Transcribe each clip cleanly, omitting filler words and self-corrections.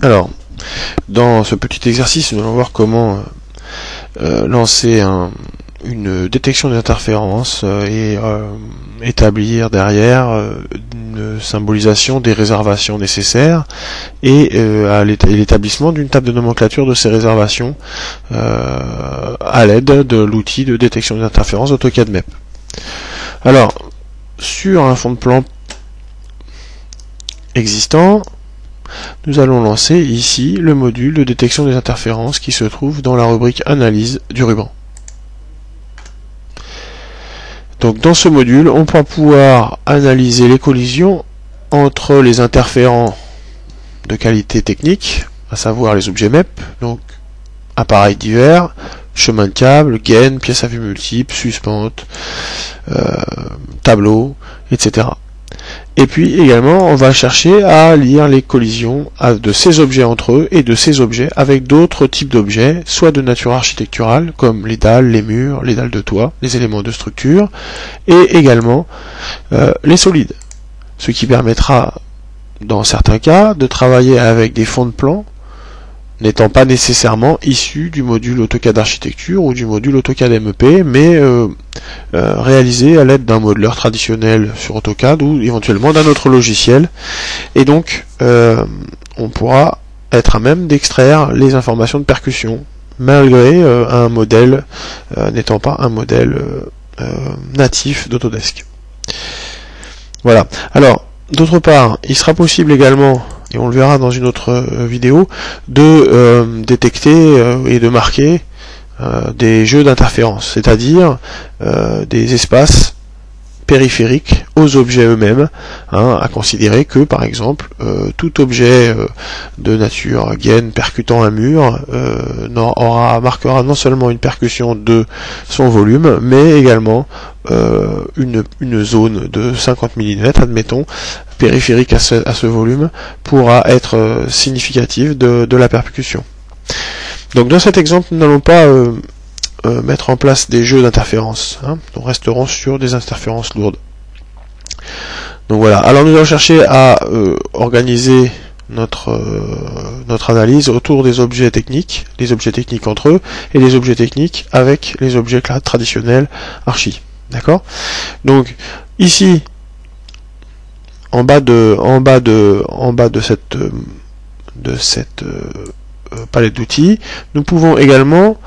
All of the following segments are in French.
Alors, dans ce petit exercice, nous allons voir comment lancer une détection des interférences et établir derrière une symbolisation des réservations nécessaires et à l'établissement d'une table de nomenclature de ces réservations à l'aide de l'outil de détection des interférences AutoCAD MEP. Alors, sur un fond de plan existant, nous allons lancer ici le module de détection des interférences qui se trouve dans la rubrique Analyse du ruban. Donc dans ce module, on va pouvoir analyser les collisions entre les interférents de qualité technique, à savoir les objets MEP, donc appareils divers, chemin de câble, gaine, pièces à vue multiple, suspente, tableau, etc. Et puis également, on va chercher à lire les collisions de ces objets entre eux et de ces objets avec d'autres types d'objets, soit de nature architecturale, comme les dalles, les murs, les dalles de toit, les éléments de structure, et également les solides. Ce qui permettra, dans certains cas, de travailler avec des fonds de plan n'étant pas nécessairement issus du module AutoCAD Architecture ou du module AutoCAD MEP, mais réalisés à l'aide d'un modeleur traditionnel sur AutoCAD ou éventuellement d'un autre logiciel. Et donc, on pourra être à même d'extraire les informations de percussion, malgré un modèle n'étant pas un modèle natif d'Autodesk. Voilà. Alors, d'autre part, il sera possible également, et on le verra dans une autre vidéo, de détecter et de marquer des jeux d'interférence, c'est-à-dire des espaces périphériques aux objets eux-mêmes, à considérer que, par exemple, tout objet de nature gaine percutant un mur marquera non seulement une percussion de son volume, mais également une zone de 50 mm, admettons, périphérique à ce volume, pourra être significative de la percussion. Donc dans cet exemple, nous n'allons pas mettre en place des jeux d'interférences, nous resterons sur des interférences lourdes. Donc voilà, alors nous allons chercher à organiser notre analyse autour des objets techniques, les objets techniques entre eux, et les objets techniques avec les objets traditionnels archi. D'accord? Donc ici, en bas de cette palette d'outils, nous pouvons également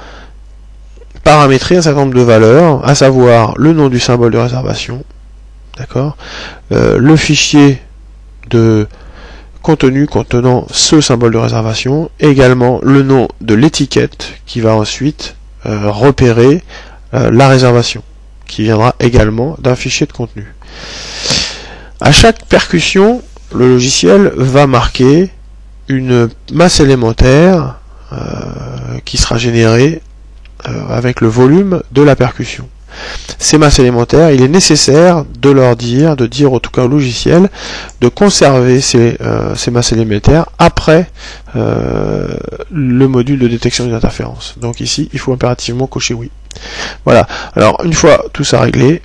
paramétrer un certain nombre de valeurs, à savoir le nom du symbole de réservation, d'accord, le fichier de contenu contenant ce symbole de réservation, et également le nom de l'étiquette qui va ensuite repérer la réservation, qui viendra également d'un fichier de contenu. À chaque percussion, le logiciel va marquer une masse élémentaire qui sera générée avec le volume de la percussion. Ces masses élémentaires, il est nécessaire de dire en tout cas au logiciel de conserver ces masses élémentaires après le module de détection des interférences. Donc ici, il faut impérativement cocher oui. Voilà. Alors une fois tout ça réglé,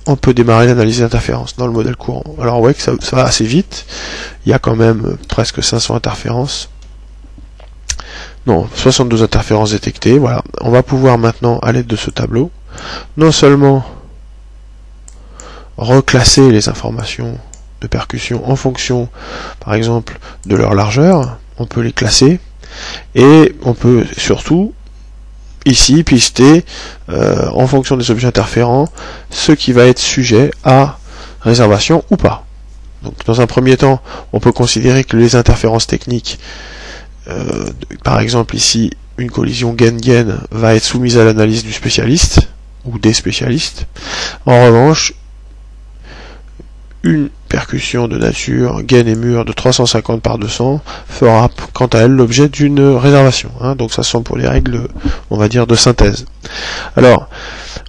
on peut démarrer l'analyse des interférences dans le modèle courant. Alors ouais, ça va assez vite. Il y a quand même presque 500 interférences. Non, 72 interférences détectées. Voilà. On va pouvoir maintenant, à l'aide de ce tableau, non seulement reclasser les informations de percussion en fonction, par exemple, de leur largeur, on peut les classer, et on peut surtout ici pister en fonction des objets interférents ce qui va être sujet à réservation ou pas. Donc dans un premier temps, on peut considérer que les interférences techniques, par exemple ici une collision gaine-gaine, va être soumise à l'analyse du spécialiste ou des spécialistes. En revanche, une percussion de nature gaine et mur de 350 par 200 fera quant à elle l'objet d'une réservation. Donc ça sont pour les règles, on va dire, de synthèse. Alors,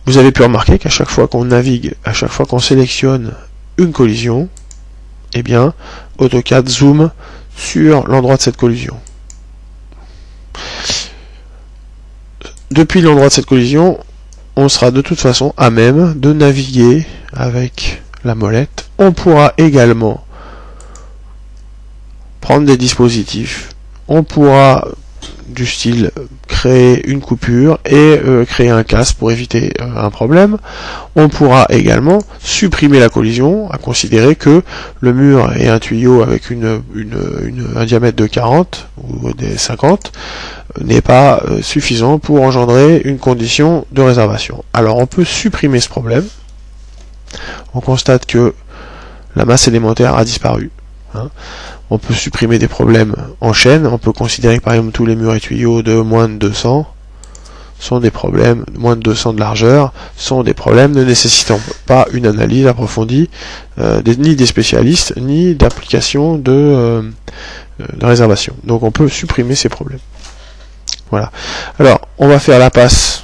vous avez pu remarquer qu'à chaque fois qu'on navigue, à chaque fois qu'on sélectionne une collision, eh bien, AutoCAD zoome sur l'endroit de cette collision. Depuis l'endroit de cette collision, on sera de toute façon à même de naviguer avec la molette. On pourra également prendre des dispositifs On pourra du style créer une coupure et créer un casse pour éviter un problème. On pourra également supprimer la collision, à considérer que le mur et un tuyau avec un diamètre de 40 ou des 50 n'est pas suffisant pour engendrer une condition de réservation. Alors on peut supprimer ce problème. On constate que la masse élémentaire a disparu. On peut supprimer des problèmes en chaîne. On peut considérer que par exemple tous les murs et tuyaux de moins de 200 sont des problèmes, moins de 200 de largeur, sont des problèmes ne nécessitant pas une analyse approfondie ni des spécialistes, ni d'application de réservation. Donc on peut supprimer ces problèmes. Voilà. Alors, on va faire la passe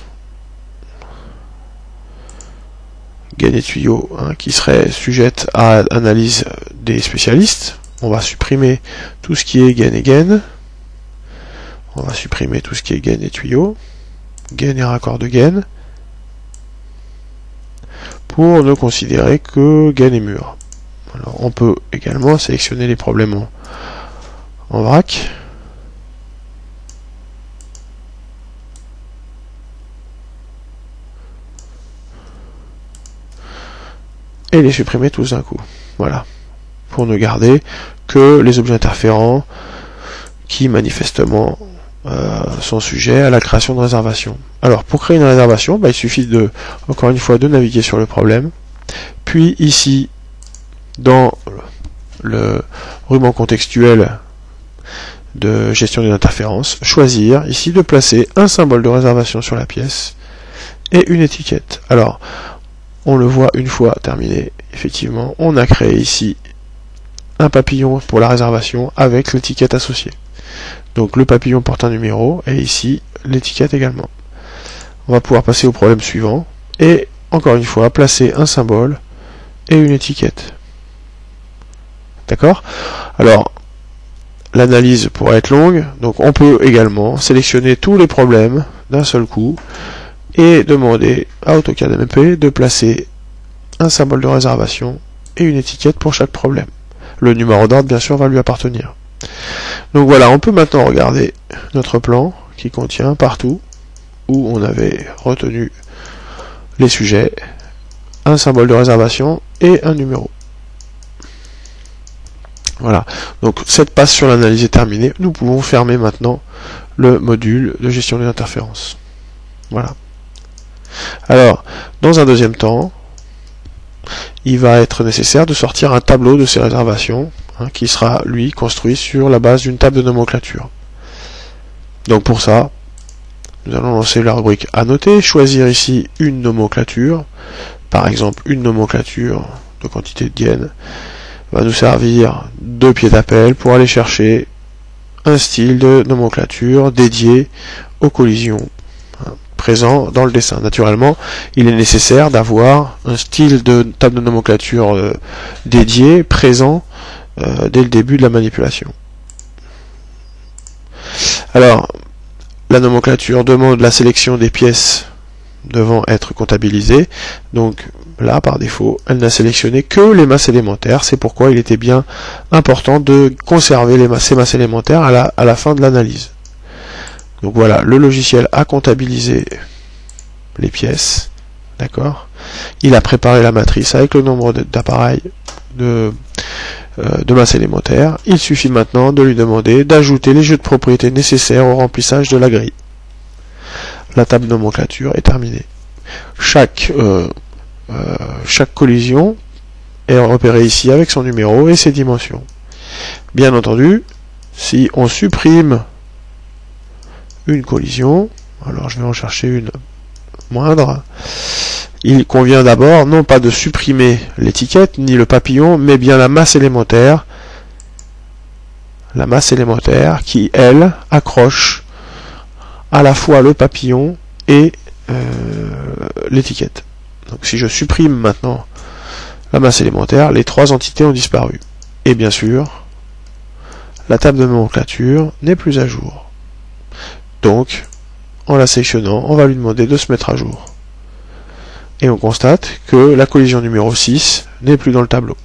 gain et tuyau qui serait sujette à analyse des spécialistes. On va supprimer tout ce qui est gain et gain. On va supprimer tout ce qui est gain et tuyau. Gain et raccord de gain. Pour ne considérer que gain et mur. Alors, on peut également sélectionner les problèmes en vrac. Et les supprimer tous d'un coup. Voilà. Pour ne garder que les objets interférents qui manifestement sont sujets à la création de réservation. Alors pour créer une réservation, il suffit encore une fois de naviguer sur le problème, puis ici dans le ruban contextuel de gestion des interférences, choisir ici de placer un symbole de réservation sur la pièce et une étiquette. Alors on le voit une fois terminé, effectivement, on a créé ici un papillon pour la réservation avec l'étiquette associée. Donc le papillon porte un numéro et ici l'étiquette également. On va pouvoir passer au problème suivant et encore une fois placer un symbole et une étiquette. D'accord? Alors l'analyse pourrait être longue, donc on peut également sélectionner tous les problèmes d'un seul coup et demander à AutoCAD MP de placer un symbole de réservation et une étiquette pour chaque problème. Le numéro d'ordre, bien sûr, va lui appartenir. Donc voilà, on peut maintenant regarder notre plan qui contient partout où on avait retenu les sujets, un symbole de réservation et un numéro. Voilà, donc cette passe sur l'analyse est terminée. Nous pouvons fermer maintenant le module de gestion des interférences. Voilà. Alors, dans un deuxième temps, il va être nécessaire de sortir un tableau de ces réservations qui sera, lui, construit sur la base d'une table de nomenclature. Donc pour ça, nous allons lancer la rubrique Annoter, choisir ici une nomenclature, par exemple une nomenclature de quantité de gain, va nous servir de pied d'appel pour aller chercher un style de nomenclature dédié aux collisions présent dans le dessin. Naturellement, il est nécessaire d'avoir un style de table de nomenclature dédié, présent dès le début de la manipulation. Alors, la nomenclature demande la sélection des pièces devant être comptabilisées. Donc là, par défaut, elle n'a sélectionné que les masses élémentaires. C'est pourquoi il était bien important de conserver ces masses élémentaires à la fin de l'analyse. Donc voilà, le logiciel a comptabilisé les pièces, d'accord. Il a préparé la matrice avec le nombre d'appareils de masse élémentaire. Il suffit maintenant de lui demander d'ajouter les jeux de propriétés nécessaires au remplissage de la grille. La table nomenclature est terminée. Chaque collision est repérée ici avec son numéro et ses dimensions. Bien entendu, si on supprime une collision, alors je vais en chercher une moindre, il convient d'abord non pas de supprimer l'étiquette ni le papillon, mais bien la masse élémentaire qui, elle, accroche à la fois le papillon et l'étiquette. Donc si je supprime maintenant la masse élémentaire, les trois entités ont disparu. Et bien sûr, la table de nomenclature n'est plus à jour. Donc, en la sélectionnant, on va lui demander de se mettre à jour. Et on constate que la collision numéro 6 n'est plus dans le tableau.